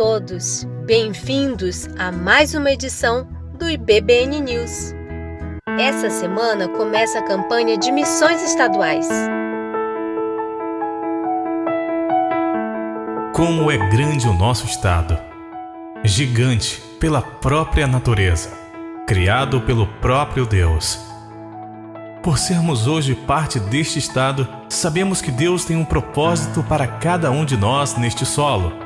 todos, bem-vindos a mais uma edição do IBBN News. Essa semana começa a campanha de missões estaduais. Como é grande o nosso estado, gigante pela própria natureza, criado pelo próprio Deus. Por sermos hoje parte deste estado, sabemos que Deus tem um propósito para cada um de nós neste solo.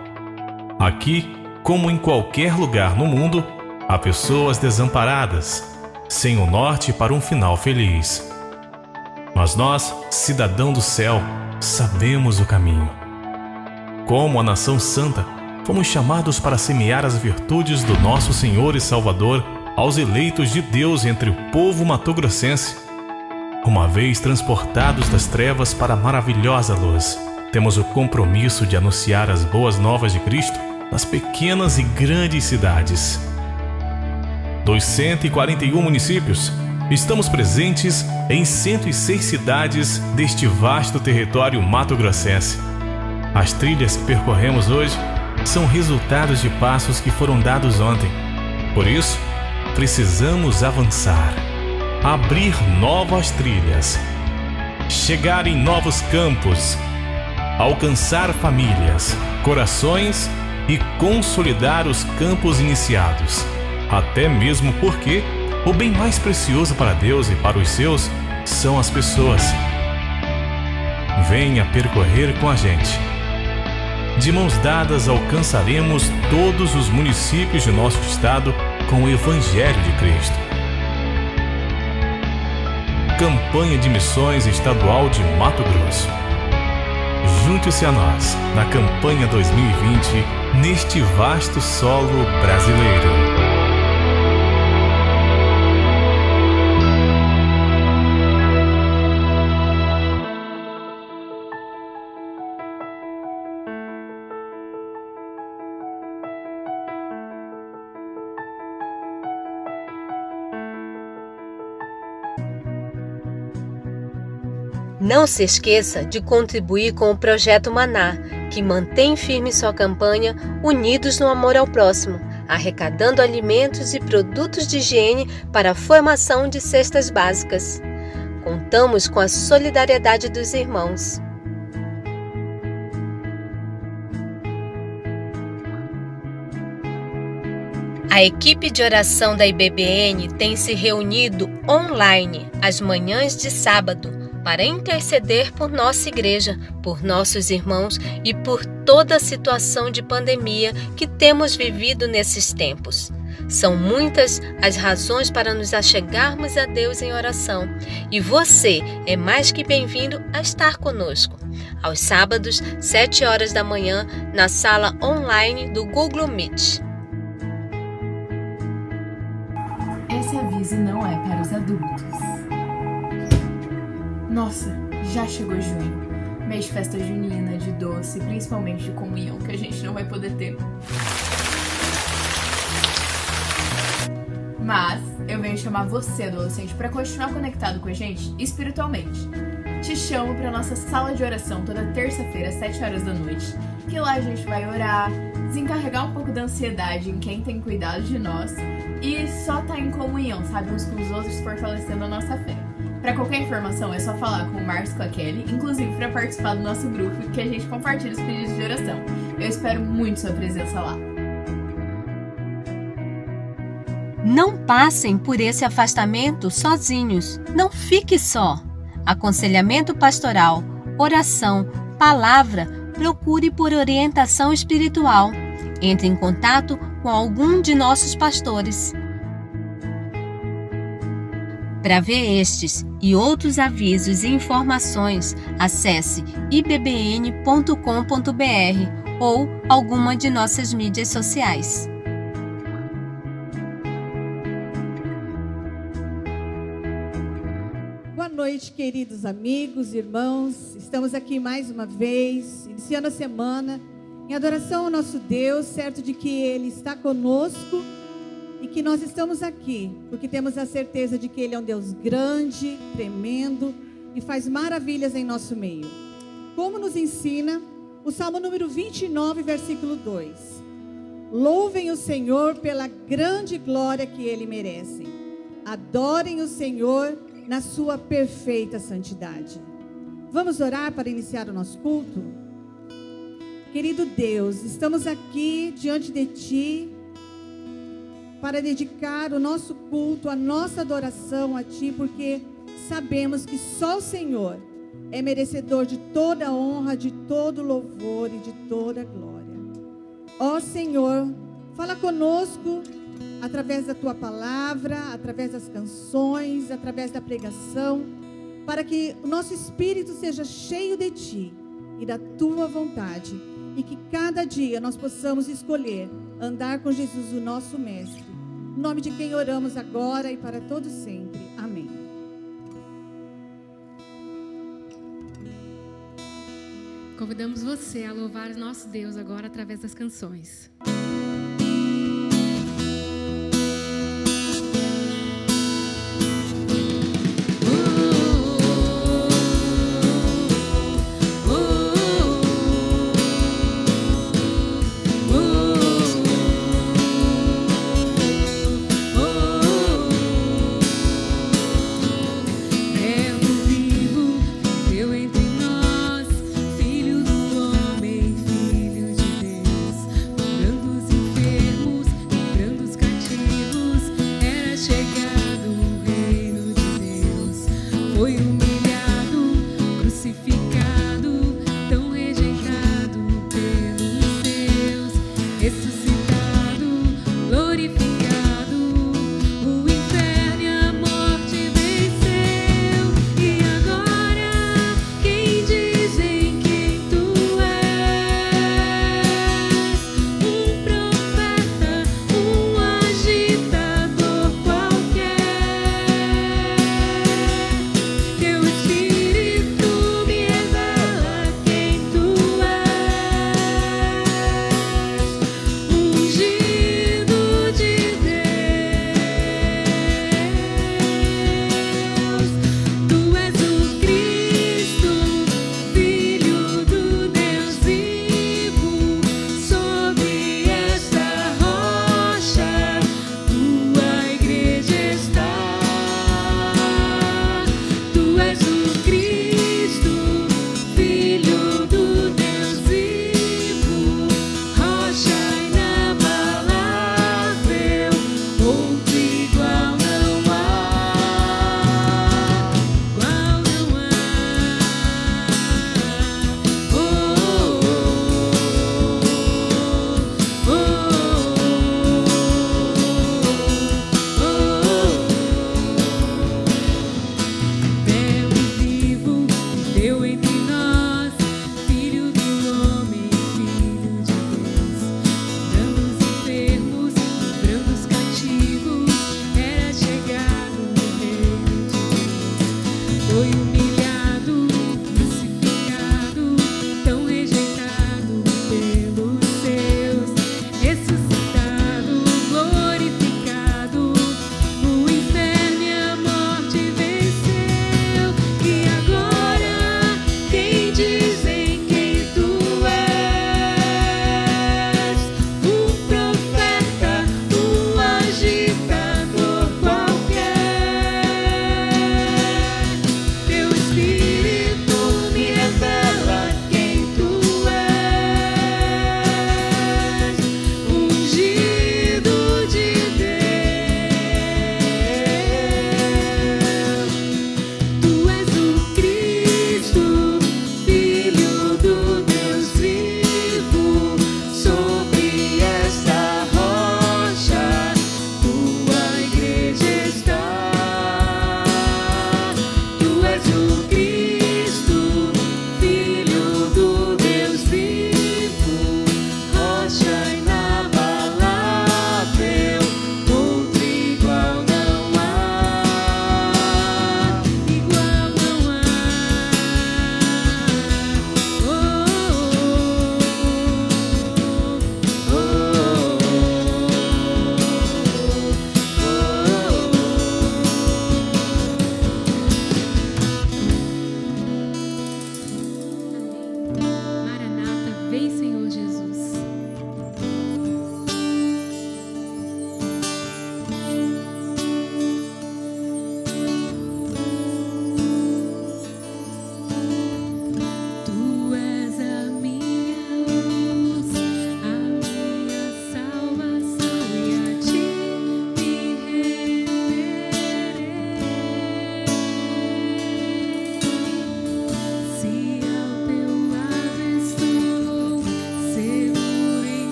Aqui, como em qualquer lugar no mundo, há pessoas desamparadas, sem o norte para um final feliz. Mas nós, cidadão do céu, sabemos o caminho. Como a nação santa, fomos chamados para semear as virtudes do nosso Senhor e Salvador aos eleitos de Deus entre o povo matogrossense. Uma vez transportados das trevas para a maravilhosa luz, temos o compromisso de anunciar as boas novas de Cristo nas pequenas e grandes cidades. Dos 141 municípios, estamos presentes em 106 cidades deste vasto território mato-grossense. As trilhas que percorremos hoje são resultados de passos que foram dados ontem. Por isso, precisamos avançar, abrir novas trilhas, chegar em novos campos, alcançar famílias, corações e consolidar os campos iniciados. Até mesmo porque o bem mais precioso para Deus e para os seus são as pessoas. Venha percorrer com a gente. De mãos dadas alcançaremos todos os municípios de nosso estado com o Evangelho de Cristo. Campanha de Missões Estadual de Mato Grosso. Junte-se a nós na campanha 2020 neste vasto solo brasileiro. Não se esqueça de contribuir com o Projeto Maná, que mantém firme sua campanha Unidos no Amor ao Próximo, arrecadando alimentos e produtos de higiene para a formação de cestas básicas. Contamos com a solidariedade dos irmãos. A equipe de oração da IBBN tem se reunido online às manhãs de sábado para interceder por nossa igreja, por nossos irmãos e por toda a situação de pandemia que temos vivido nesses tempos. São muitas as razões para nos achegarmos a Deus em oração e você é mais que bem-vindo a estar conosco. Aos sábados, 7 horas da manhã, na sala online do Google Meet. Esse aviso não é para os adultos. Nossa, já chegou junho. Mês de festa junina, de doce, principalmente de comunhão, que a gente não vai poder ter. Mas eu venho chamar você, adolescente, para continuar conectado com a gente espiritualmente. Te chamo para nossa sala de oração toda terça-feira, às 7 horas da noite, que lá a gente vai orar, desencarregar um pouco da ansiedade em quem tem cuidado de nós e só tá em comunhão, sabe, uns com os outros, fortalecendo a nossa fé. Para qualquer informação é só falar com o Marcos e com a Kelly, inclusive para participar do nosso grupo, que a gente compartilha os pedidos de oração. Eu espero muito sua presença lá. Não passem por esse afastamento sozinhos. Não fique só. Aconselhamento pastoral, oração, palavra, procure por orientação espiritual. Entre em contato com algum de nossos pastores. Para ver estes e outros avisos e informações, acesse ibbn.com.br ou alguma de nossas mídias sociais. Boa noite, queridos amigos, irmãos. Estamos aqui mais uma vez, iniciando a semana, em adoração ao nosso Deus, certo de que Ele está conosco e que nós estamos aqui, porque temos a certeza de que Ele é um Deus grande, tremendo e faz maravilhas em nosso meio. Como nos ensina o Salmo número 29, versículo 2. Louvem o Senhor pela grande glória que Ele merece. Adorem o Senhor na sua perfeita santidade. Vamos orar para iniciar o nosso culto? Querido Deus, estamos aqui diante de Ti para dedicar o nosso culto, a nossa adoração a Ti, porque sabemos que só o Senhor é merecedor de toda honra, de todo louvor e de toda glória. Ó Senhor, fala conosco através da Tua palavra, através das canções, através da pregação, para que o nosso espírito seja cheio de Ti e da Tua vontade, e que cada dia nós possamos escolher andar com Jesus, o nosso Mestre. Em nome de quem oramos agora e para todo sempre. Amém. Convidamos você a louvar o nosso Deus agora através das canções. Filho do homem, filho de Deus,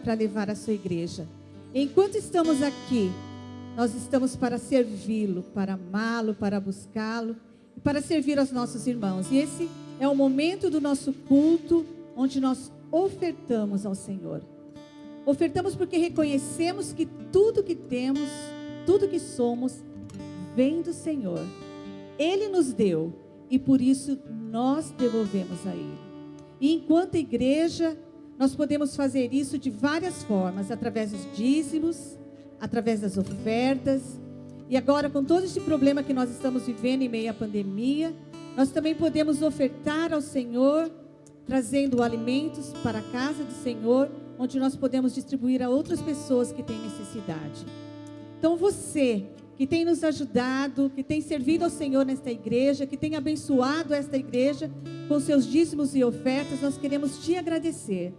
Para levar a sua igreja. Enquanto estamos aqui, nós estamos para servi-lo, para amá-lo, para buscá-lo e para servir aos nossos irmãos. E esse é o momento do nosso culto onde nós ofertamos ao Senhor. Ofertamos porque reconhecemos que tudo que temos, tudo que somos, vem do Senhor. Ele nos deu e por isso nós devolvemos a Ele. E enquanto igreja, nós podemos fazer isso de várias formas, através dos dízimos, através das ofertas. E agora, com todo esse problema que nós estamos vivendo em meio à pandemia, nós também podemos ofertar ao Senhor, trazendo alimentos para a casa do Senhor, onde nós podemos distribuir a outras pessoas que têm necessidade. Então você, que tem nos ajudado, que tem servido ao Senhor nesta igreja, que tem abençoado esta igreja com seus dízimos e ofertas, nós queremos te agradecer.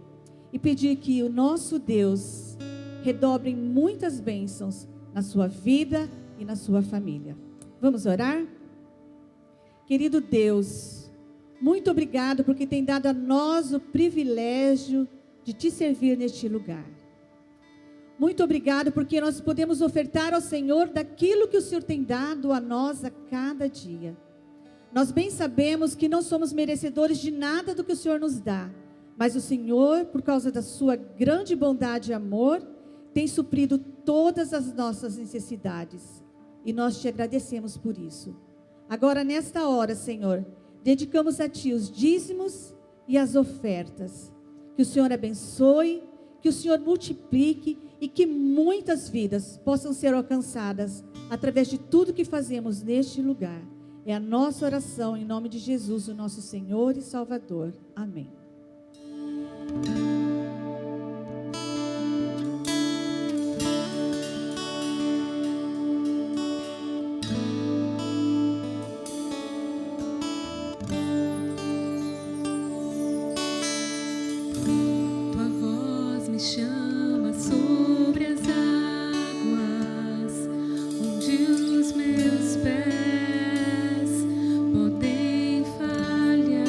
E pedir que o nosso Deus redobre muitas bênçãos na sua vida e na sua família. Vamos orar? Querido Deus, muito obrigado porque tem dado a nós o privilégio de te servir neste lugar. Muito obrigado porque nós podemos ofertar ao Senhor daquilo que o Senhor tem dado a nós a cada dia. Nós bem sabemos que não somos merecedores de nada do que o Senhor nos dá. Mas o Senhor, por causa da sua grande bondade e amor, tem suprido todas as nossas necessidades. E nós te agradecemos por isso. Agora, nesta hora, Senhor, dedicamos a Ti os dízimos e as ofertas. Que o Senhor abençoe, que o Senhor multiplique e que muitas vidas possam ser alcançadas através de tudo que fazemos neste lugar. É a nossa oração em nome de Jesus, o nosso Senhor e Salvador. Amém. Tua voz me chama sobre as águas, onde os meus pés podem falhar.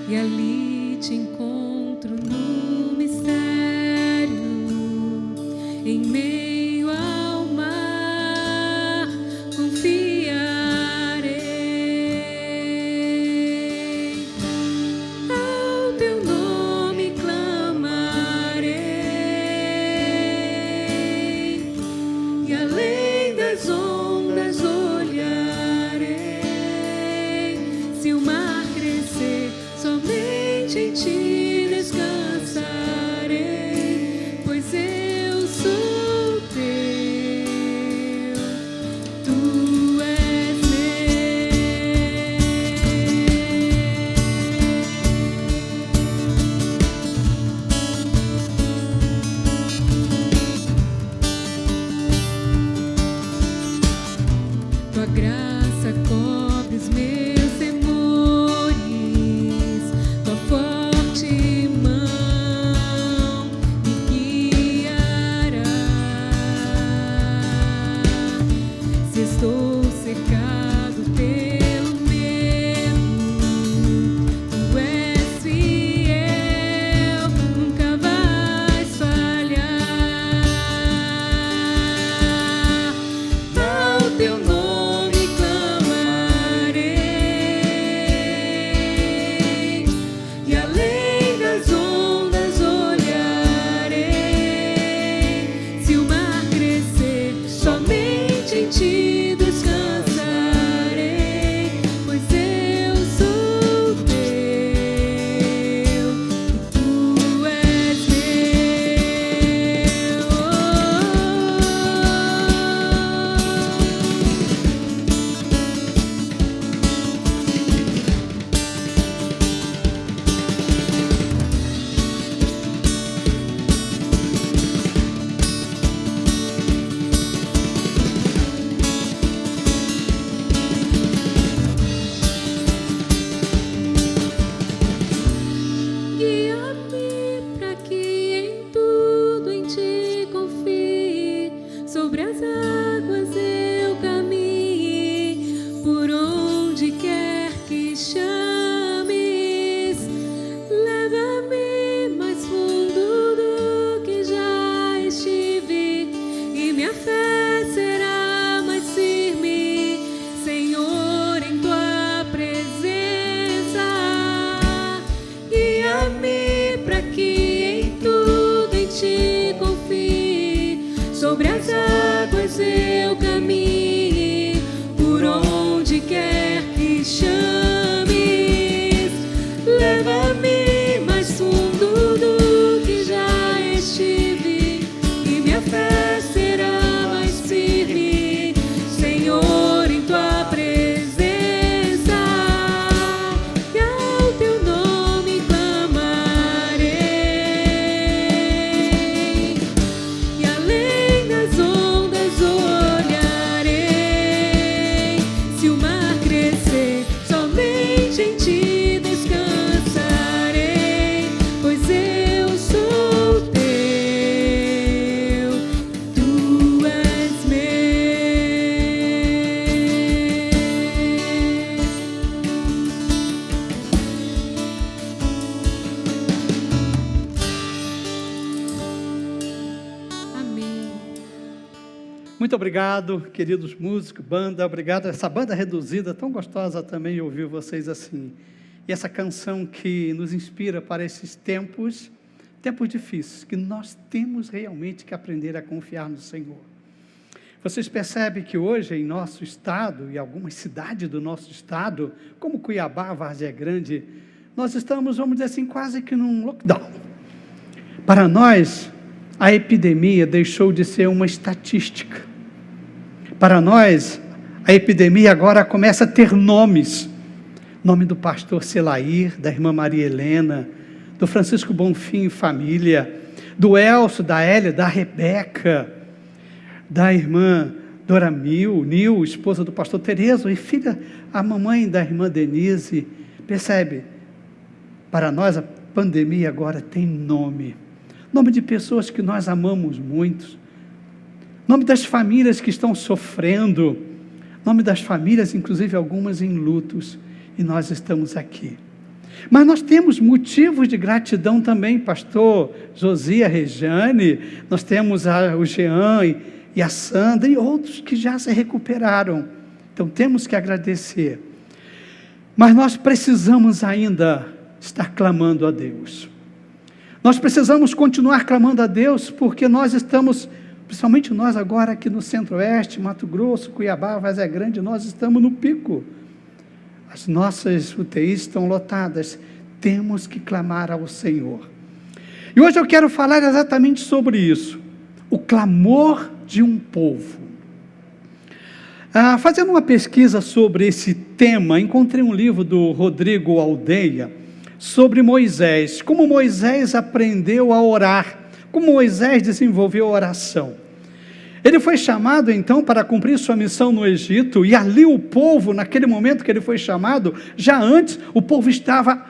E ali te encontro no mistério, em meio ao mar, confiarei. Ao teu nome clamarei, e além das ondas olharei. Se o mar crescer, somente em Ti tua graça cobre os meus temores, tua forte mão me guiará. Se estou cercado pelo medo, tu és fiel, nunca vais falhar. Ao teu nome clamarei, e além das ondas olharei. Se o mar crescer, somente em ti descansarei, pois eu sou teu e tu és guia-me para que em tudo em ti confie. Sobre as águas eu caminhe, por onde quer que chames. Leva-me mais fundo do que já estive, e minha fé será mais firme, Senhor, em tua presença. Guia-me para que em tudo em ti confie. Sobre as águas eu caminhe, por onde quer que chames. Leva-me mais fundo do que já estive, e minha fé será mais firme, Senhor, em tua presença. E ao teu nome clamarei, e além das ondas olharei. Se o mar crescer, somente em ti descansarei, pois eu sou teu, tu és meu. Amém. Muito obrigado, queridos músicos, banda, obrigado. Essa banda reduzida, tão gostosa também ouvir vocês assim. E essa canção que nos inspira para esses tempos difíceis, que nós temos realmente que aprender a confiar no Senhor. Vocês percebem que hoje em nosso estado, e algumas cidades do nosso estado, como Cuiabá, Várzea Grande, nós estamos, vamos dizer assim, quase que num lockdown. Para nós, a epidemia deixou de ser uma estatística. Para nós, a epidemia agora começa a ter nomes. Nome do pastor Selair, da irmã Maria Helena, do Francisco Bonfim e família, do Elcio, da Hélia, da Rebeca, da irmã Dora Nil, esposa do pastor Terezo, e filha, a mamãe da irmã Denise. Percebe? Para nós, a pandemia agora tem nome. Nome de pessoas que nós amamos muito. Nome das famílias que estão sofrendo. Nome das famílias, inclusive algumas em lutos. E nós estamos aqui. Mas nós temos motivos de gratidão também, pastor Josia, Rejane, nós temos o Jean e a Sandra e outros que já se recuperaram. Então temos que agradecer. Mas nós precisamos ainda estar clamando a Deus. Nós precisamos continuar clamando a Deus, porque nós estamos, principalmente nós agora aqui no Centro-Oeste, Mato Grosso, Cuiabá, Várzea Grande, nós estamos no pico. As nossas UTIs estão lotadas. Temos que clamar ao Senhor. E hoje eu quero falar exatamente sobre isso. O clamor de um povo. Fazendo uma pesquisa sobre esse tema, encontrei um livro do Rodrigo Aldeia sobre Moisés. Como Moisés aprendeu a orar. Como Moisés desenvolveu a oração. Ele foi chamado então para cumprir sua missão no Egito, e ali o povo, naquele momento que ele foi chamado, já antes, o povo estava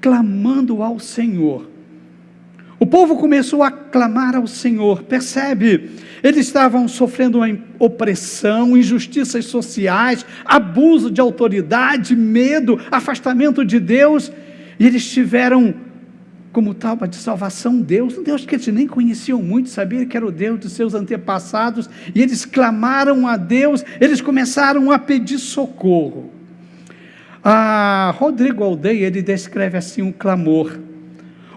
clamando ao Senhor. O povo começou a clamar ao Senhor, percebe? Eles estavam sofrendo uma opressão, injustiças sociais, abuso de autoridade, medo, afastamento de Deus, e eles tiveram como tábua de salvação um Deus que eles nem conheciam muito, sabiam que era o Deus dos seus antepassados, e eles clamaram a Deus, eles começaram a pedir socorro. Rodrigo Aldeia, ele descreve assim um clamor.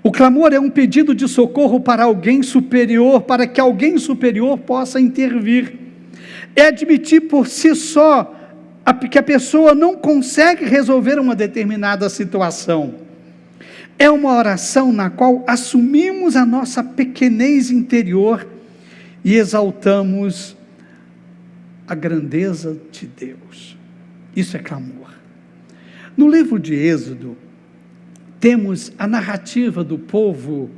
O clamor é um pedido de socorro para alguém superior, para que alguém superior possa intervir. É admitir por si só que a pessoa não consegue resolver uma determinada situação. É uma oração na qual assumimos a nossa pequenez interior e exaltamos a grandeza de Deus. Isso é clamor. No livro de Êxodo, temos a narrativa do povo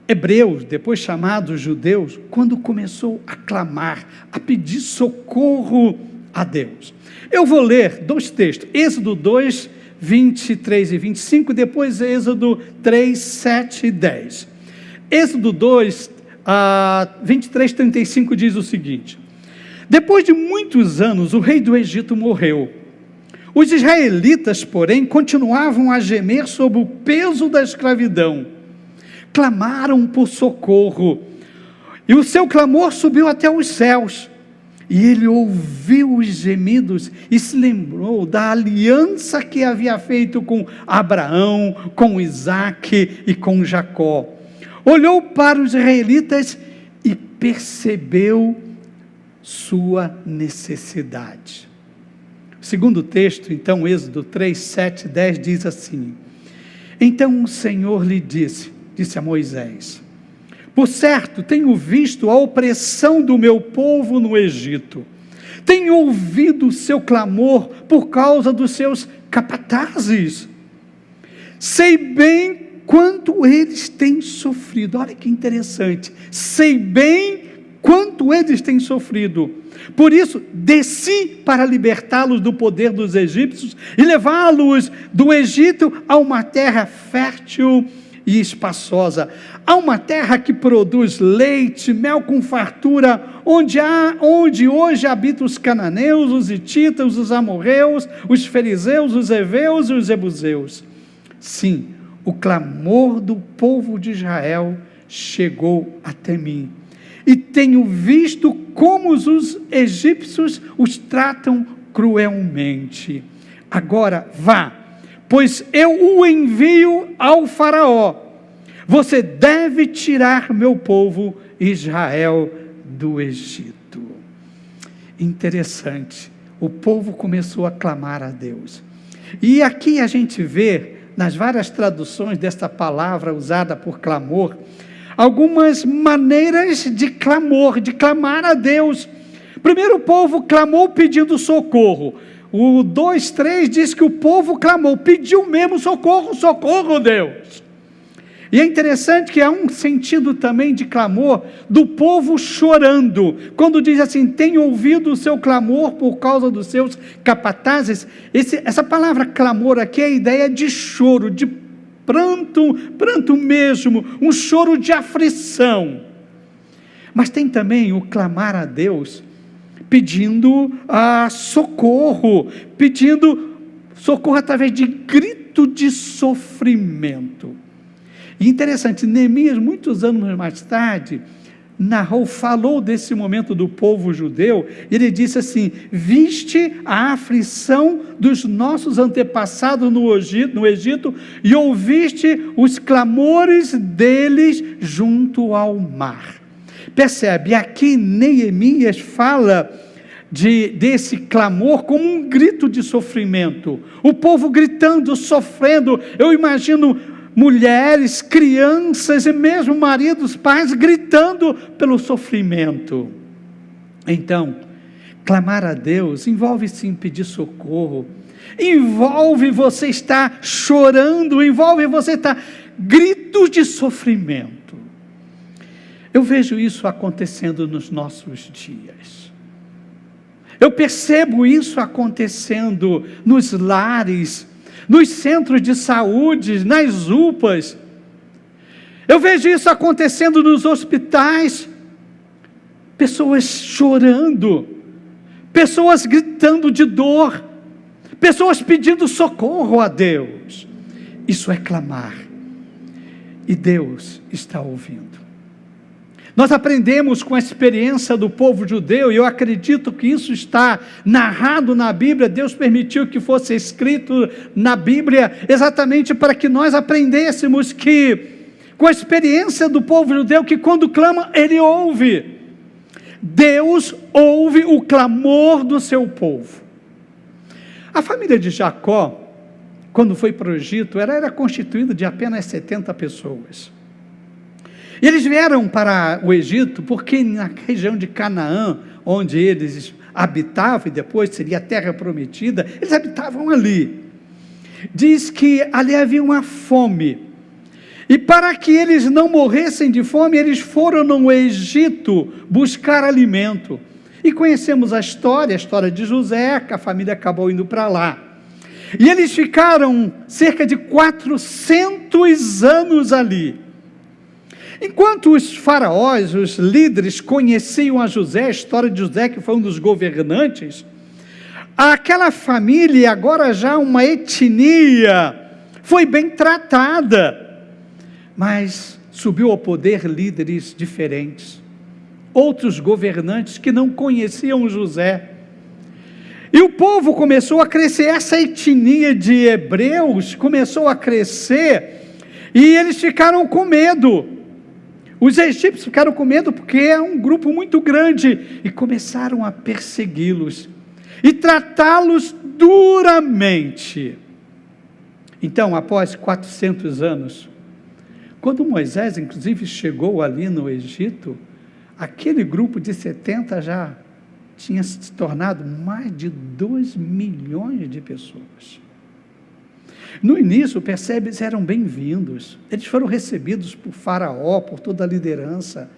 hebreu, depois chamado judeus, quando começou a clamar, a pedir socorro a Deus. Eu vou ler 2 textos, Êxodo 2, 23 e 25, depois Êxodo 3, 7 e 10. Êxodo 2, 23, 35 diz o seguinte: depois de muitos anos, o rei do Egito morreu. Os israelitas, porém, continuavam a gemer sob o peso da escravidão. Clamaram por socorro, e o seu clamor subiu até os céus. E ele ouviu os gemidos e se lembrou da aliança que havia feito com Abraão, com Isaque e com Jacó. Olhou para os israelitas e percebeu sua necessidade. O segundo texto, então, Êxodo 3, 7, 10, diz assim: então o Senhor lhe disse a Moisés: por certo, tenho visto a opressão do meu povo no Egito. Tenho ouvido o seu clamor por causa dos seus capatazes. Sei bem quanto eles têm sofrido. Olha que interessante. Sei bem quanto eles têm sofrido. Por isso, desci para libertá-los do poder dos egípcios e levá-los do Egito a uma terra fértil e espaçosa, há uma terra que produz leite, mel com fartura, onde hoje habitam os cananeus, os hititas, os amorreus, os fariseus, os heveus e os jebuseus. Sim, o clamor do povo de Israel chegou até mim, e tenho visto como os egípcios os tratam cruelmente. Agora vá, pois eu o envio ao faraó. Você deve tirar meu povo Israel do Egito. Interessante, o povo começou a clamar a Deus. E aqui a gente vê, nas várias traduções desta palavra usada por clamor, algumas maneiras de clamor, de clamar a Deus. Primeiro, o povo clamou pedindo socorro. O 2:3 diz que o povo clamou, pediu mesmo socorro, socorro, Deus. E é interessante que há um sentido também de clamor do povo chorando. Quando diz assim, tenho ouvido o seu clamor por causa dos seus capatazes. Essa palavra clamor aqui é a ideia de choro, de pranto mesmo, um choro de aflição. Mas tem também o clamar a Deus pedindo socorro através de grito de sofrimento. E interessante, Neemias, muitos anos mais tarde, falou desse momento do povo judeu, ele disse assim, viste a aflição dos nossos antepassados no Egito e ouviste os clamores deles junto ao mar. Percebe, aqui Neemias fala desse clamor como um grito de sofrimento, o povo gritando, sofrendo. Eu imagino mulheres, crianças e mesmo maridos, pais gritando pelo sofrimento. Então, clamar a Deus envolve sim pedir socorro, envolve você estar chorando, envolve você estar gritos de sofrimento. Eu vejo isso acontecendo nos nossos dias. Eu percebo isso acontecendo nos lares, nos centros de saúde, nas UPAs. Eu vejo isso acontecendo nos hospitais. Pessoas chorando, pessoas gritando de dor, pessoas pedindo socorro a Deus. Isso é clamar. E Deus está ouvindo. Nós aprendemos com a experiência do povo judeu, e eu acredito que isso está narrado na Bíblia. Deus permitiu que fosse escrito na Bíblia, exatamente para que nós aprendêssemos que, com a experiência do povo judeu, que quando clama, Ele ouve. Deus ouve o clamor do seu povo. A família de Jacó, quando foi para o Egito, era constituída de apenas 70 pessoas. E eles vieram para o Egito porque na região de Canaã, onde eles habitavam, e depois seria a terra prometida, eles habitavam ali. Diz que ali havia uma fome. E para que eles não morressem de fome, eles foram no Egito buscar alimento. E conhecemos a história de José, que a família acabou indo para lá. E eles ficaram cerca de 400 anos ali. Enquanto os faraós, os líderes, conheciam a José, a história de José, que foi um dos governantes, aquela família, agora já uma etnia, foi bem tratada, mas subiu ao poder líderes diferentes, outros governantes que não conheciam José, e o povo começou a crescer, essa etnia de hebreus começou a crescer, e eles ficaram com medo. Os egípcios ficaram com medo porque é um grupo muito grande e começaram a persegui-los e tratá-los duramente. Então, após 400 anos, quando Moisés, inclusive, chegou ali no Egito, aquele grupo de 70 já tinha se tornado mais de 2 milhões de pessoas. No início, percebe, eles eram bem-vindos, eles foram recebidos por Faraó, por toda a liderança.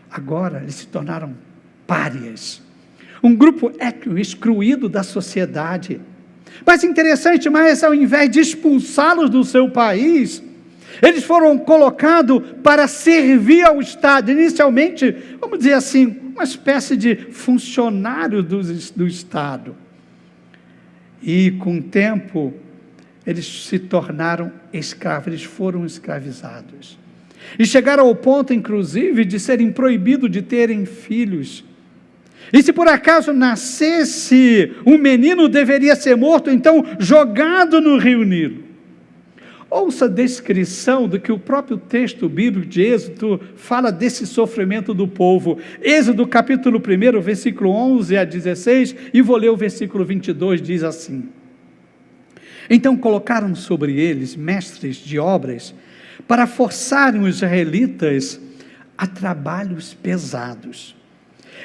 Agora, eles se tornaram párias, um grupo excluído da sociedade. Mas interessante, mas ao invés de expulsá-los do seu país, eles foram colocados para servir ao Estado, inicialmente, vamos dizer assim, uma espécie de funcionário do Estado. E com o tempo, eles se tornaram escravos, eles foram escravizados. E chegaram ao ponto, inclusive, de serem proibidos de terem filhos. E se por acaso nascesse um menino, deveria ser morto, então jogado no rio Nilo. Ouça a descrição do que o próprio texto bíblico de Êxodo fala desse sofrimento do povo. Êxodo capítulo 1, versículo 11 a 16, e vou ler o versículo 22, diz assim: Então colocaram sobre eles mestres de obras para forçarem os israelitas a trabalhos pesados.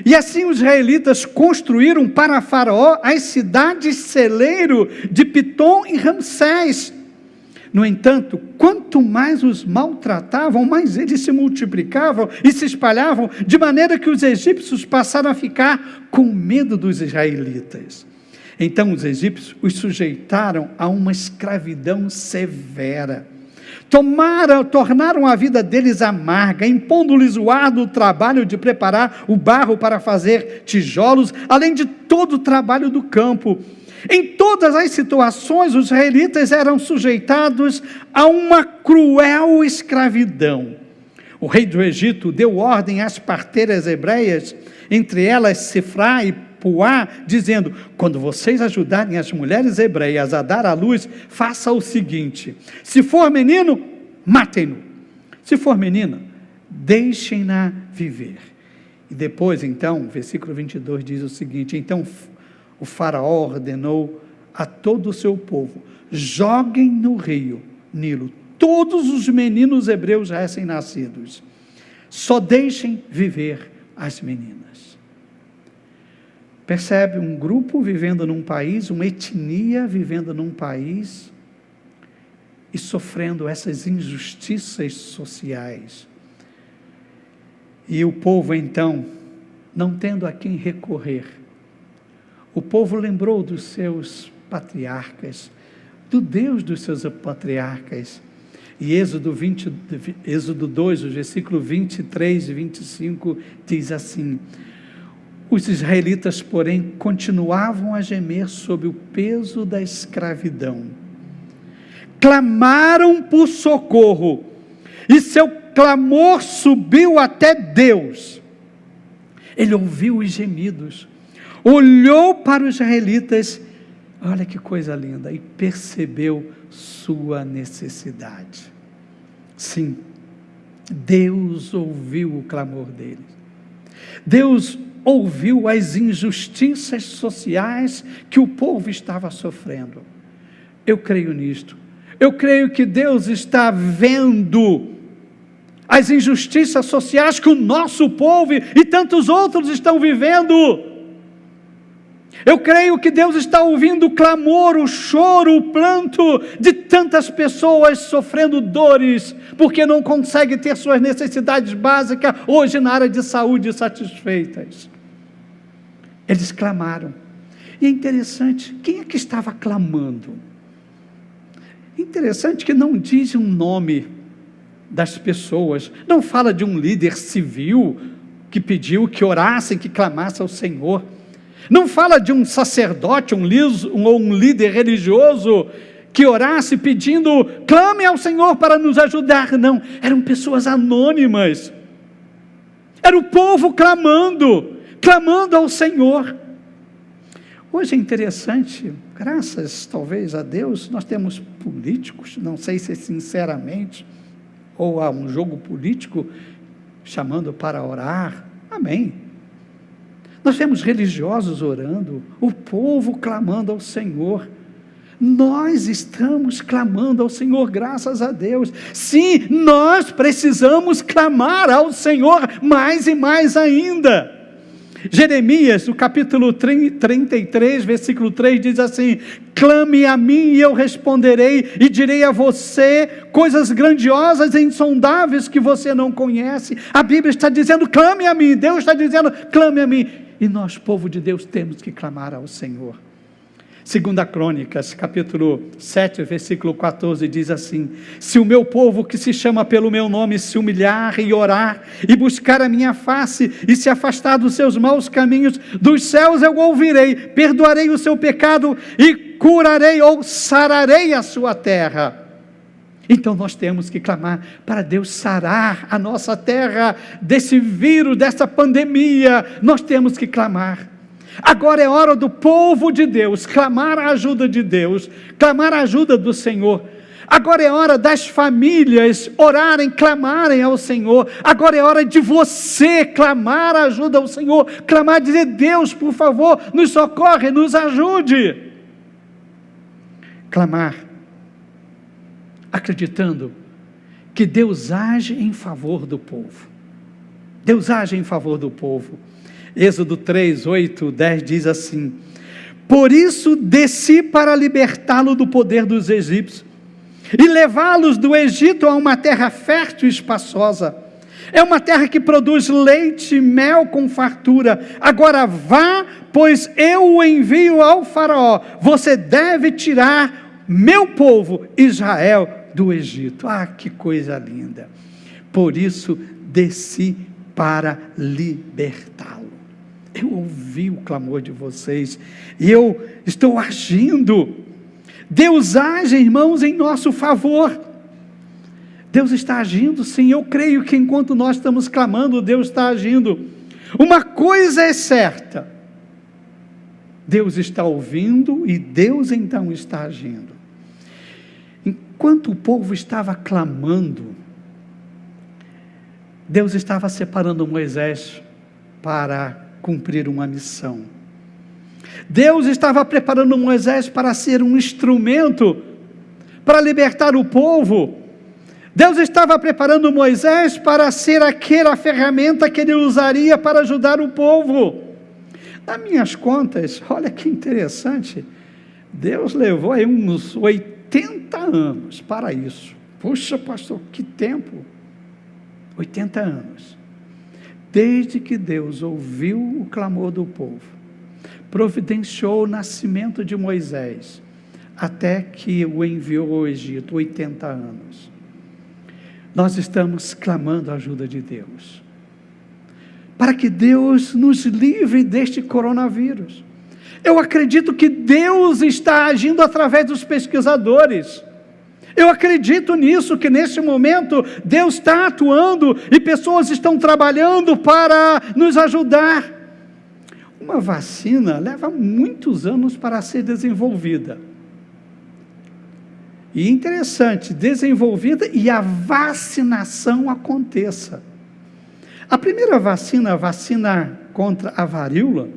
E assim os israelitas construíram para Faraó as cidades celeiro de Pitom e Ramsés. No entanto, quanto mais os maltratavam, mais eles se multiplicavam e se espalhavam, de maneira que os egípcios passaram a ficar com medo dos israelitas. Então os egípcios os sujeitaram a uma escravidão severa. Tornaram a vida deles amarga, impondo-lhes o árduo trabalho de preparar o barro para fazer tijolos, além de todo o trabalho do campo. Em todas as situações, os israelitas eram sujeitados a uma cruel escravidão. O rei do Egito deu ordem às parteiras hebreias, entre elas Sifrá e Puá, dizendo: quando vocês ajudarem as mulheres hebreias a dar à luz, faça o seguinte: se for menino, matem-no; se for menina, deixem-na viver. E depois, então, versículo 22 diz o seguinte: então o faraó ordenou a todo o seu povo: joguem no rio Nilo todos os meninos hebreus recém-nascidos, só deixem viver as meninas. Percebe? Um grupo vivendo num país, uma etnia vivendo num país e sofrendo essas injustiças sociais. E o povo então, não tendo a quem recorrer, o povo lembrou dos seus patriarcas, do Deus dos seus patriarcas. E Êxodo 2, o versículo 23 e 25 diz assim: os israelitas, porém, continuavam a gemer sob o peso da escravidão. Clamaram por socorro, e seu clamor subiu até Deus. Ele ouviu os gemidos, olhou para os israelitas, olha que coisa linda, e percebeu sua necessidade. Sim, Deus ouviu o clamor deles. Deus ouviu as injustiças sociais que o povo estava sofrendo. Eu creio nisto. Eu creio que Deus está vendo as injustiças sociais que o nosso povo e tantos outros estão vivendo. Eu creio que Deus está ouvindo o clamor, o choro, o pranto de tantas pessoas sofrendo dores, porque não conseguem ter suas necessidades básicas hoje na área de saúde satisfeitas. Eles clamaram. E é interessante, quem é que estava clamando? Interessante que não diz um nome das pessoas, não fala de um líder civil que pediu que orassem, que clamasse ao Senhor. Não fala de um sacerdote, um líder religioso que orasse pedindo, clame ao Senhor para nos ajudar. Não, eram pessoas anônimas. Era o povo clamando ao Senhor. Hoje é interessante, graças talvez a Deus, nós temos políticos, não sei se sinceramente, ou há um jogo político chamando para orar. Amém. Nós temos religiosos orando, o povo clamando ao Senhor. Nós estamos clamando ao Senhor, graças a Deus. Sim, nós precisamos clamar ao Senhor mais e mais ainda. Jeremias, no capítulo 33, versículo 3, diz assim: clame a mim e eu responderei, e direi a você coisas grandiosas e insondáveis que você não conhece. A Bíblia está dizendo, clame a mim, Deus está dizendo, clame a mim. E nós, povo de Deus, temos que clamar ao Senhor. 2 Crônicas, capítulo 7, versículo 14, diz assim: se o meu povo que se chama pelo meu nome se humilhar e orar, e buscar a minha face, e se afastar dos seus maus caminhos, dos céus eu ouvirei, perdoarei o seu pecado, e curarei ou sararei a sua terra. Então nós temos que clamar para Deus sarar a nossa terra desse vírus, dessa pandemia. Nós temos que clamar. Agora é hora do povo de Deus clamar a ajuda de Deus, clamar a ajuda do Senhor. Agora é hora das famílias orarem, clamarem ao Senhor. Agora é hora de você clamar a ajuda ao Senhor, clamar, dizer, Deus, por favor, nos socorre, nos ajude. Clamar, acreditando que Deus age em favor do povo. Deus age em favor do povo. Êxodo 3, 8, 10 diz assim: por isso desci para libertá-lo do poder dos egípcios e levá-los do Egito a uma terra fértil e espaçosa. É uma terra que produz leite e mel com fartura. Agora vá, pois eu o envio ao faraó. Você deve tirar meu povo Israel do Egito. Ah, que coisa linda! Por isso desci para libertá-lo. Eu ouvi o clamor de vocês e eu estou agindo. Deus age, irmãos, em nosso favor. Deus está agindo, sim. Eu creio que enquanto nós estamos clamando, Deus está agindo. Uma coisa é certa: Deus está ouvindo e Deus então está agindo. Enquanto o povo estava clamando, Deus estava separando Moisés para cumprir uma missão. Deus estava preparando Moisés para ser um instrumento para libertar o povo. Deus estava preparando Moisés para ser aquela ferramenta que ele usaria para ajudar o povo. Nas minhas contas, olha que interessante, Deus levou aí uns 80 anos para isso. Puxa, pastor, que tempo! 80 anos. desde que Deus ouviu o clamor do povo, providenciou o nascimento de Moisés, até que o enviou ao Egito, 80 anos. Nós estamos clamando a ajuda de Deus, para que Deus nos livre deste coronavírus. Eu acredito que Deus está agindo através dos pesquisadores. Eu acredito nisso, que neste momento Deus está atuando e pessoas estão trabalhando para nos ajudar. Uma vacina leva muitos anos para ser desenvolvida. E interessante, desenvolvida e a vacinação aconteça. A primeira vacina, a vacina contra a varíola,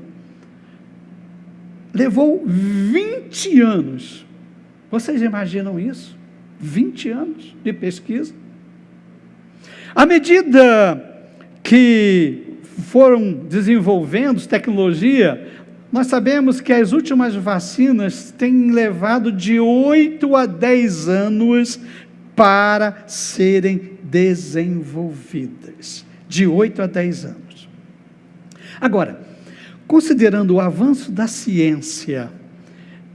levou 20 anos. Vocês imaginam isso? 20 anos de pesquisa. À medida que foram desenvolvendo tecnologia, nós sabemos que as últimas vacinas têm levado de 8 a 10 anos para serem desenvolvidas. De 8 a 10 anos. Agora, considerando o avanço da ciência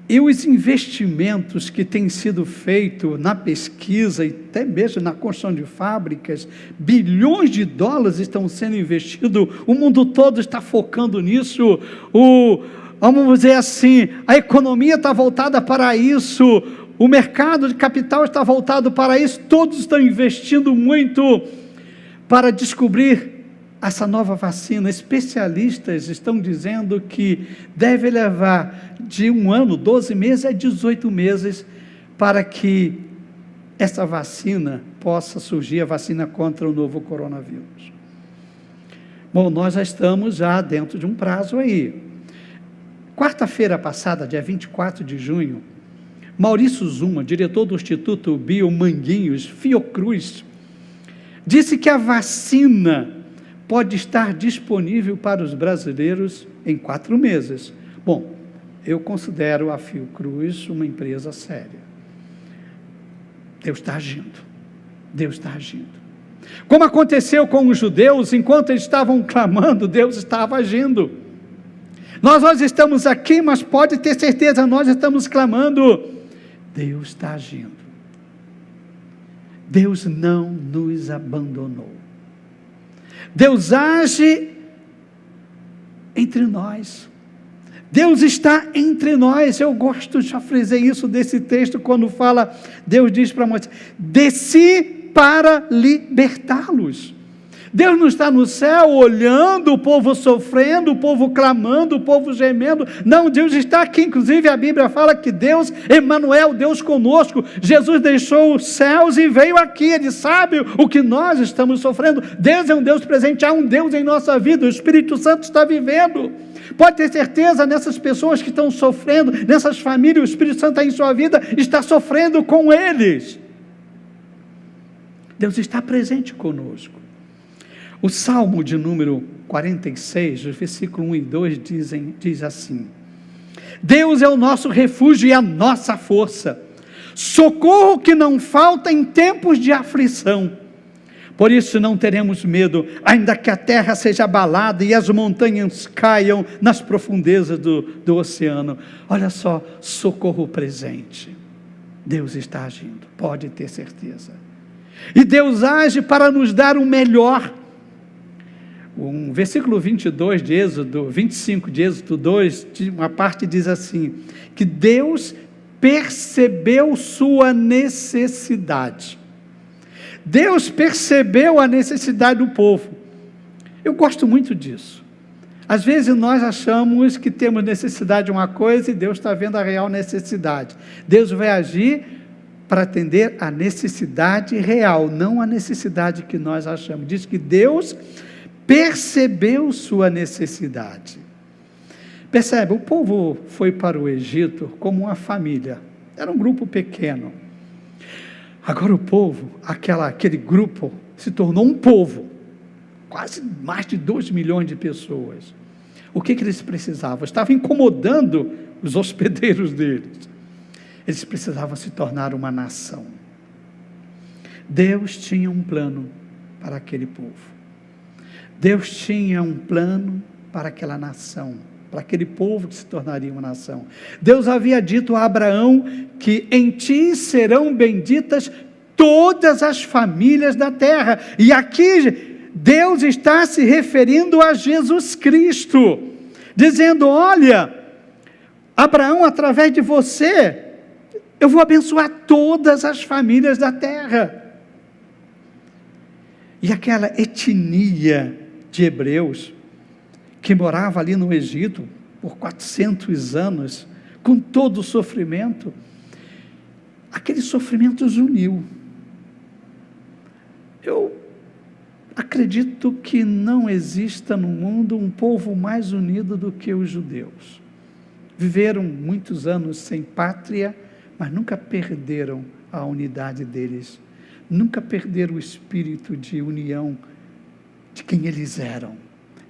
e os investimentos que têm sido feitos na pesquisa e até mesmo na construção de fábricas, bilhões de dólares estão sendo investidos, o mundo todo está focando nisso, vamos dizer assim, a economia está voltada para isso, o mercado de capital está voltado para isso, todos estão investindo muito para descobrir essa nova vacina. Especialistas estão dizendo que deve levar de 1 ano, 12 meses a 18 meses para que essa vacina possa surgir, a vacina contra o novo coronavírus. Bom, nós já estamos dentro de um prazo aí. Quarta-feira passada, dia 24 de junho, Maurício Zuma, diretor do Instituto Biomanguinhos, Fiocruz, disse que a vacina pode estar disponível para os brasileiros em 4 meses. Bom, eu considero a Fiocruz uma empresa séria. Deus está agindo. Deus está agindo. Como aconteceu com os judeus, enquanto eles estavam clamando, Deus estava agindo. Nós estamos aqui, mas pode ter certeza, nós estamos clamando. Deus está agindo. Deus não nos abandonou. Deus age entre nós. Deus está entre nós. Eu gosto, já frisei isso desse texto, quando fala, Deus diz para Moisés, desci para libertá-los. Deus não está no céu olhando o povo sofrendo, o povo clamando, o povo gemendo. Não, Deus está aqui. Inclusive a Bíblia fala que Deus, Emanuel, Deus conosco. Jesus deixou os céus e veio aqui. Ele sabe o que nós estamos sofrendo. Deus é um Deus presente, há um Deus em nossa vida. O Espírito Santo está vivendo. Pode ter certeza, nessas pessoas que estão sofrendo, nessas famílias, o Espírito Santo está em sua vida, está sofrendo com eles. Deus está presente conosco. O Salmo de número 46, os versículos 1 e 2 diz assim: Deus é o nosso refúgio e a nossa força, socorro que não falta em tempos de aflição. Por isso não teremos medo, ainda que a terra seja abalada e as montanhas caiam nas profundezas do oceano. Olha só, socorro presente. Deus está agindo, pode ter certeza. E Deus age para nos dar o melhor. Um versículo 22 de Êxodo, 25 de Êxodo 2, uma parte diz assim, que Deus percebeu sua necessidade. Deus percebeu a necessidade do povo. Eu gosto muito disso. Às vezes nós achamos que temos necessidade de uma coisa e Deus está vendo a real necessidade. Deus vai agir para atender a necessidade real, não a necessidade que nós achamos. Diz que Deus percebeu sua necessidade. Percebe, o povo foi para o Egito como uma família, era um grupo pequeno. Agora o povo, aquele grupo se tornou um povo, quase mais de 2 milhões de pessoas. O que eles precisavam? Estavam incomodando os hospedeiros deles. Eles precisavam se tornar uma nação. Deus tinha um plano para aquele povo. Deus tinha um plano para aquela nação, para aquele povo que se tornaria uma nação. Deus havia dito a Abraão que em ti serão benditas todas as famílias da terra. E aqui Deus está se referindo a Jesus Cristo, dizendo: olha, Abraão, através de você, eu vou abençoar todas as famílias da terra. E aquela etnia de hebreus, que morava ali no Egito por 400 anos, com todo o sofrimento, aquele sofrimento os uniu. Eu acredito que não exista no mundo um povo mais unido do que os judeus. Viveram muitos anos sem pátria, mas nunca perderam a unidade deles, nunca perderam o espírito de união de quem eles eram.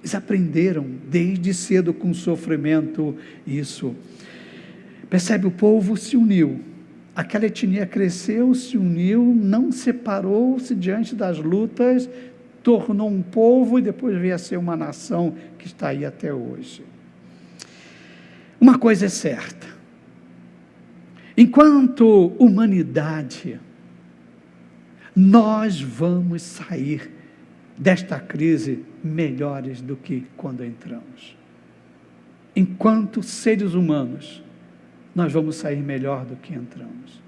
Eles aprenderam desde cedo com sofrimento isso. Percebe, o povo se uniu, aquela etnia cresceu, se uniu, não separou-se diante das lutas, tornou um povo e depois veio a ser uma nação que está aí até hoje. Uma coisa é certa: enquanto humanidade, nós vamos sair desta crise melhores do que quando entramos. Enquanto seres humanos, nós vamos sair melhor do que entramos.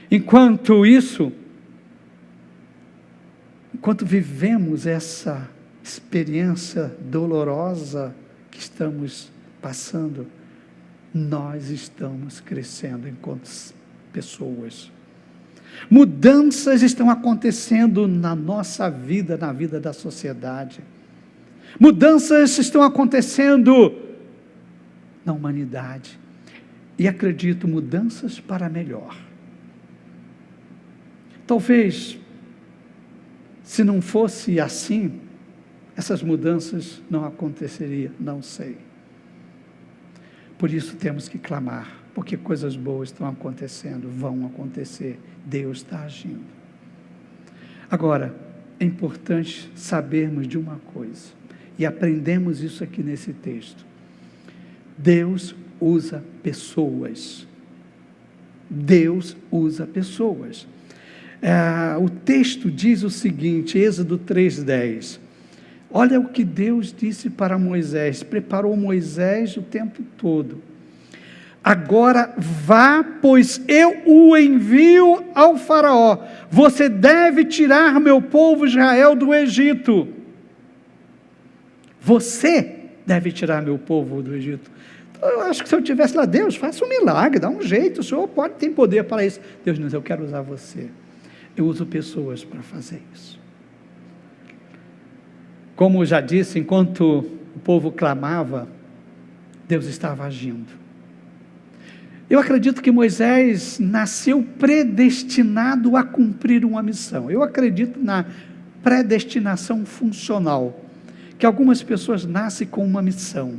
Enquanto vivemos essa experiência dolorosa que estamos passando, nós estamos crescendo enquanto pessoas. Mudanças estão acontecendo na nossa vida, na vida da sociedade. Mudanças estão acontecendo na humanidade. E acredito, mudanças para melhor. Talvez, se não fosse assim, essas mudanças não aconteceriam, não sei. Por isso temos que clamar, porque coisas boas estão acontecendo, vão acontecer, Deus está agindo. Agora, é importante sabermos de uma coisa, e aprendemos isso aqui nesse texto: Deus usa pessoas. Deus usa pessoas. O texto diz o seguinte, Êxodo 3:10, olha o que Deus disse para Moisés, preparou Moisés o tempo todo: agora vá, pois eu o envio ao faraó, você deve tirar meu povo Israel do Egito. Você deve tirar meu povo do Egito. Eu acho que se eu estivesse lá, Deus, faça um milagre, dá um jeito, o Senhor tem poder para isso. Deus diz: eu quero usar você. Eu uso pessoas para fazer isso. Como já disse, enquanto o povo clamava, Deus estava agindo. Eu acredito que Moisés nasceu predestinado a cumprir uma missão. Eu acredito na predestinação funcional, que algumas pessoas nascem com uma missão.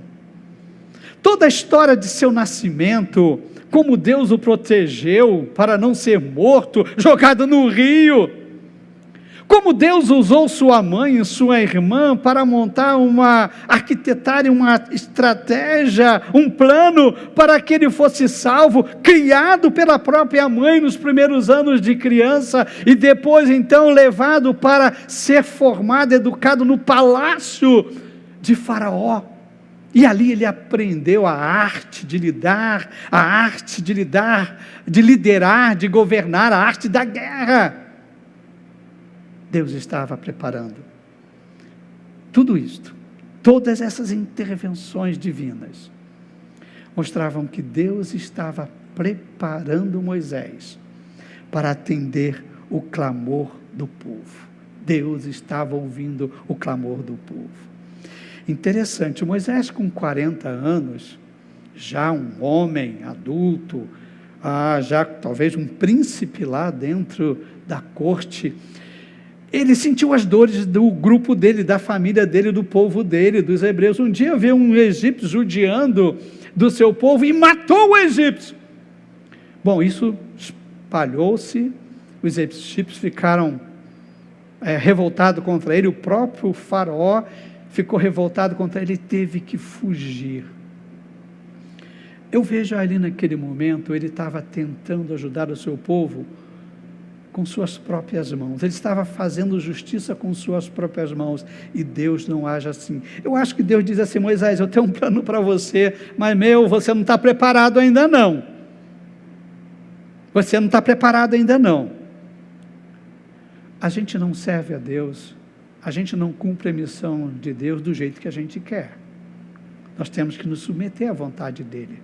Toda a história de seu nascimento, como Deus o protegeu para não ser morto, jogado no rio, como Deus usou sua mãe e sua irmã para arquitetarem uma estratégia, um plano para que ele fosse salvo, criado pela própria mãe nos primeiros anos de criança, e depois então levado para ser formado, educado no palácio de Faraó. E ali ele aprendeu a arte de liderar, de governar, a arte da guerra. Deus estava preparando tudo isto, todas essas intervenções divinas mostravam que Deus estava preparando Moisés para atender o clamor do povo. Deus estava ouvindo o clamor do povo. Interessante, Moisés com 40 anos, já um homem adulto, já talvez um príncipe lá dentro da corte, ele sentiu as dores do grupo dele, da família dele, do povo dele, dos hebreus. Um dia veio um egípcio judiando do seu povo e matou o egípcio. Bom, isso espalhou-se, os egípcios ficaram revoltado contra ele, o próprio faraó ficou revoltado contra ele, teve que fugir. Eu vejo ali naquele momento, ele estava tentando ajudar o seu povo com suas próprias mãos. Ele estava fazendo justiça com suas próprias mãos. E Deus não age assim. Eu acho que Deus diz assim: Moisés, eu tenho um plano para você, mas você não está preparado ainda não. Você não está preparado ainda não. A gente não serve a Deus, a gente não cumpre a missão de Deus do jeito que a gente quer. Nós temos que nos submeter à vontade dEle.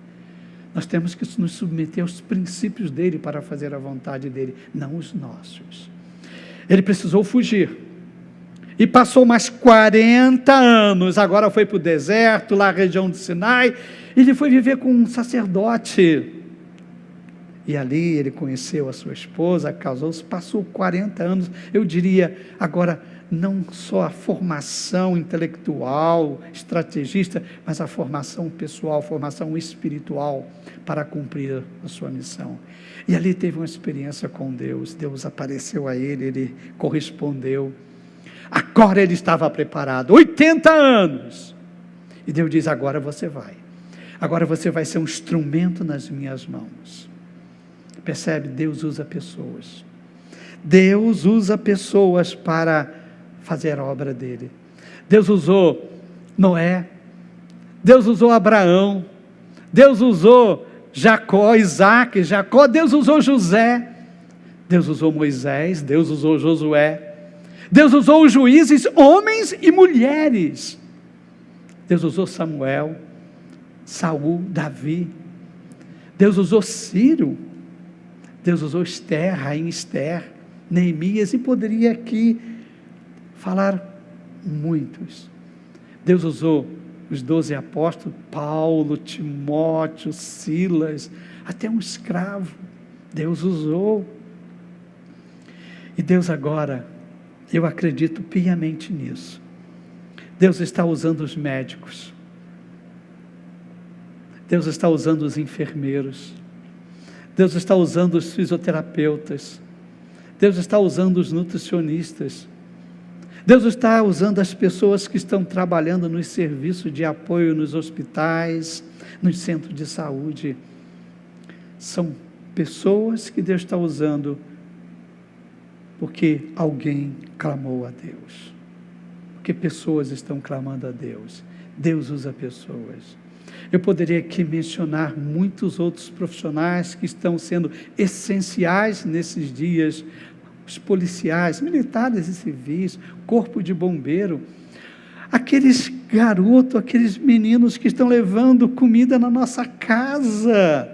Nós temos que nos submeter aos princípios dEle para fazer a vontade dEle, não os nossos. Ele precisou fugir. E passou mais 40 anos, agora foi para o deserto, lá na região do Sinai, e ele foi viver com um sacerdote. E ali ele conheceu a sua esposa, casou-se, passou 40 anos, eu diria, agora, não só a formação intelectual, estrategista, mas a formação pessoal, formação espiritual, para cumprir a sua missão. E ali teve uma experiência com Deus, Deus apareceu a ele correspondeu. Agora ele estava preparado, 80 anos. E Deus diz: agora você vai ser um instrumento nas minhas mãos. Percebe? Deus usa pessoas. Deus usa pessoas para fazer a obra dele. Deus usou Noé, Deus usou Abraão, Deus usou Isaac, Jacó, Deus usou José, Deus usou Moisés, Deus usou Josué, Deus usou os juízes, homens e mulheres. Deus usou Samuel, Saul, Davi. Deus usou Ciro, Deus usou Esther, rainha Esther, Neemias, e poderia aqui falar muitos. Deus usou os 12 apóstolos, Paulo, Timóteo, Silas, até um escravo, Deus usou. E Deus agora, eu acredito piamente nisso, Deus está usando os médicos, Deus está usando os enfermeiros, Deus está usando os fisioterapeutas, Deus está usando os nutricionistas, Deus está usando as pessoas que estão trabalhando nos serviços de apoio nos hospitais, nos centros de saúde. São pessoas que Deus está usando porque alguém clamou a Deus. Porque pessoas estão clamando a Deus. Deus usa pessoas. Eu poderia aqui mencionar muitos outros profissionais que estão sendo essenciais nesses dias, os policiais, militares e civis, corpo de bombeiro, aqueles garotos, aqueles meninos que estão levando comida na nossa casa.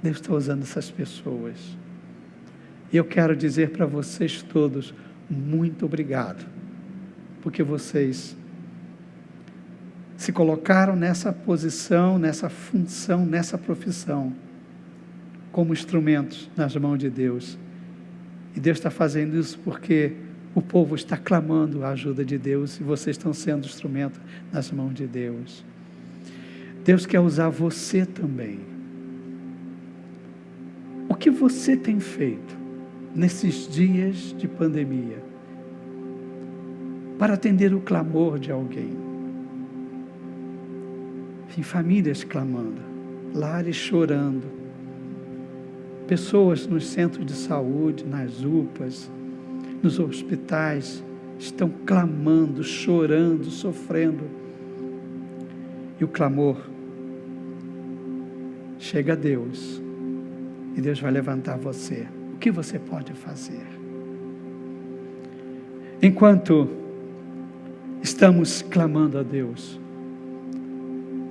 Deus está usando essas pessoas. E eu quero dizer para vocês todos, muito obrigado, porque vocês se colocaram nessa posição, nessa função, nessa profissão, como instrumentos nas mãos de Deus. E Deus está fazendo isso porque o povo está clamando a ajuda de Deus e vocês estão sendo instrumento nas mãos de Deus. Deus quer usar você também. O que você tem feito nesses dias de pandemia para atender o clamor de alguém? Tem famílias clamando, lares chorando, pessoas nos centros de saúde, nas UPAs, nos hospitais, estão clamando, chorando, sofrendo. E o clamor chega a Deus, e Deus vai levantar você. O que você pode fazer? Enquanto estamos clamando a Deus,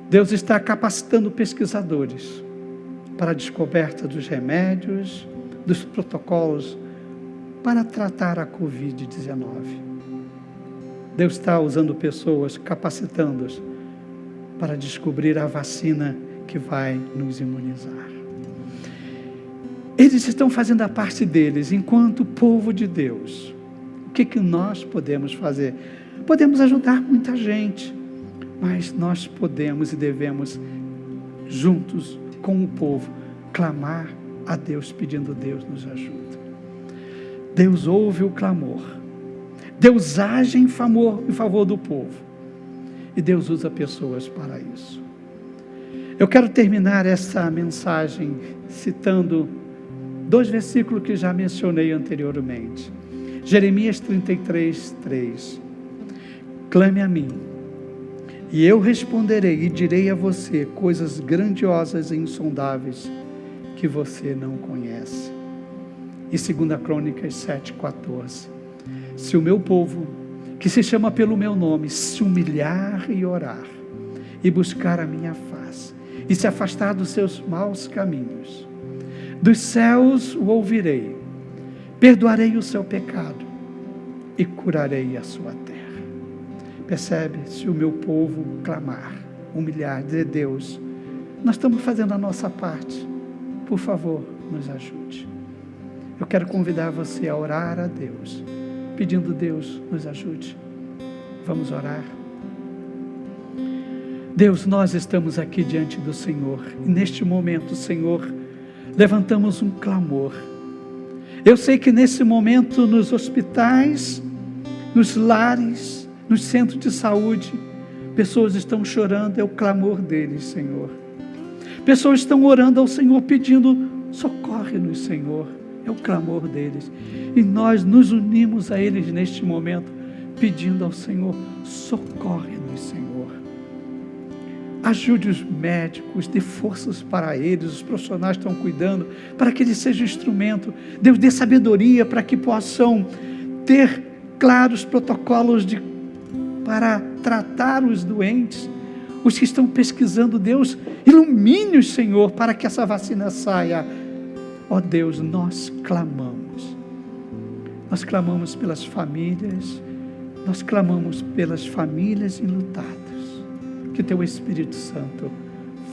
Deus está capacitando pesquisadores para a descoberta dos remédios, dos protocolos para tratar a Covid-19. Deus está usando pessoas, capacitando-os para descobrir a vacina que vai nos imunizar. Eles estão fazendo a parte deles, enquanto povo de Deus. O que nós podemos fazer? Podemos ajudar muita gente, mas nós podemos e devemos, juntos com o povo, clamar a Deus, pedindo a Deus nos ajude. Deus ouve o clamor. Deus age em favor do povo. E Deus usa pessoas para isso. Eu quero terminar essa mensagem citando 2 versículos que já mencionei anteriormente. Jeremias 33, 3. Clame a mim, e eu responderei e direi a você coisas grandiosas e insondáveis que você não conhece. E 2 Crônicas 7, 14. Se o meu povo, que se chama pelo meu nome, se humilhar e orar, e buscar a minha face, e se afastar dos seus maus caminhos, dos céus o ouvirei, perdoarei o seu pecado e curarei a sua terra. Percebe? Se o meu povo clamar, humilhar, dizer: Deus, nós estamos fazendo a nossa parte, por favor, nos ajude. Eu quero convidar você a orar a Deus, pedindo: Deus, nos ajude. Vamos orar. Deus, nós estamos aqui diante do Senhor, e neste momento, Senhor, levantamos um clamor. Eu sei que nesse momento, nos hospitais, nos lares, nos centros de saúde, pessoas estão chorando, é o clamor deles, Senhor. Pessoas estão orando ao Senhor, pedindo: socorre-nos, Senhor, é o clamor deles. E nós nos unimos a eles neste momento, pedindo ao Senhor: socorre-nos, Senhor. Ajude os médicos, dê forças para eles, os profissionais estão cuidando, para que eles sejam instrumento. Deus, dê sabedoria para que possam ter claros protocolos para tratar os doentes, os que estão pesquisando. Deus, ilumine-os, Senhor, para que essa vacina saia. Ó Deus, nós clamamos pelas famílias, nós clamamos pelas famílias enlutadas, que Teu Espírito Santo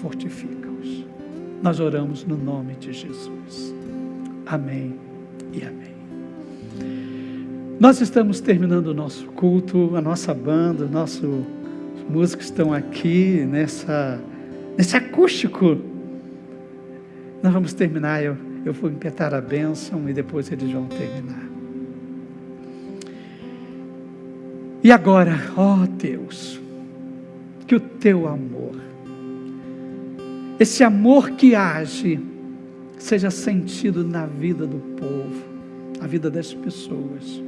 fortifica-os. Nós oramos no nome de Jesus. Amém e amém. Nós estamos terminando o nosso culto, a nossa banda, nossos músicos estão aqui nesse acústico. Nós vamos terminar, eu vou impetar a bênção e depois eles vão terminar. E agora, ó Deus, que o Teu amor, esse amor que age, seja sentido na vida do povo, na vida das pessoas.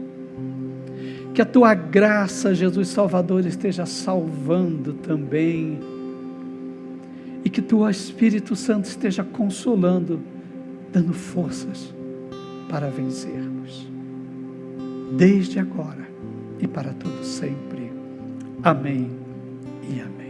Que a Tua graça, Jesus Salvador, esteja salvando também. E que Teu Espírito Santo esteja consolando, dando forças para vencermos. Desde agora e para todo sempre. Amém e amém.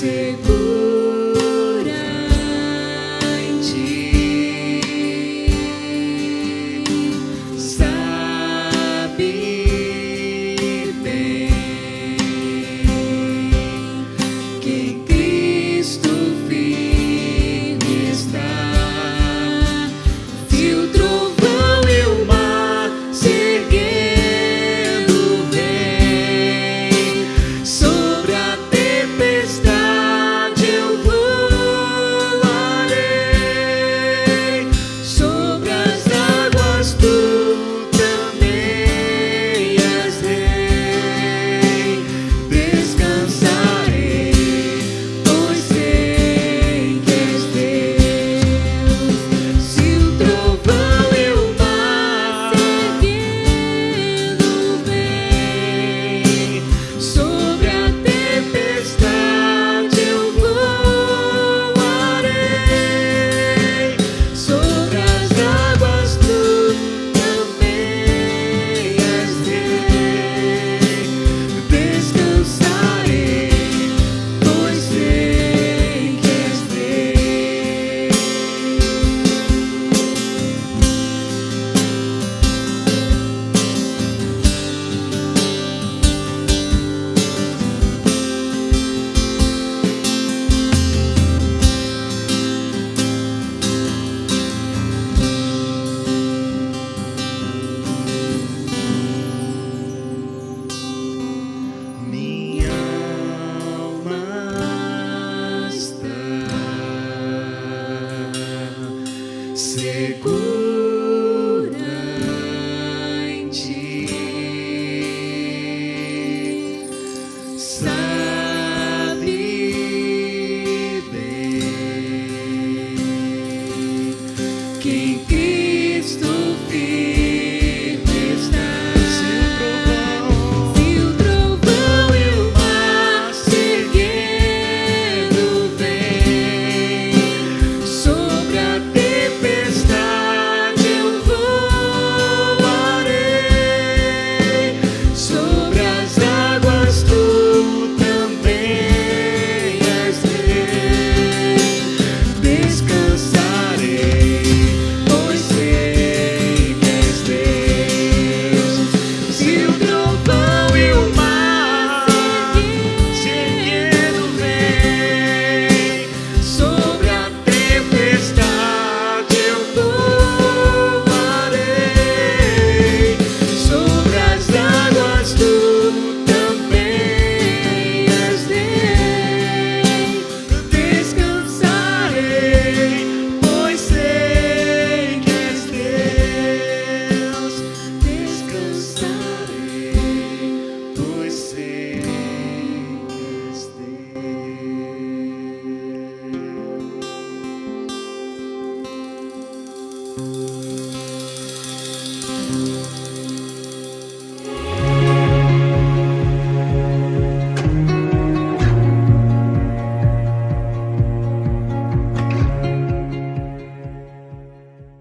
chegou.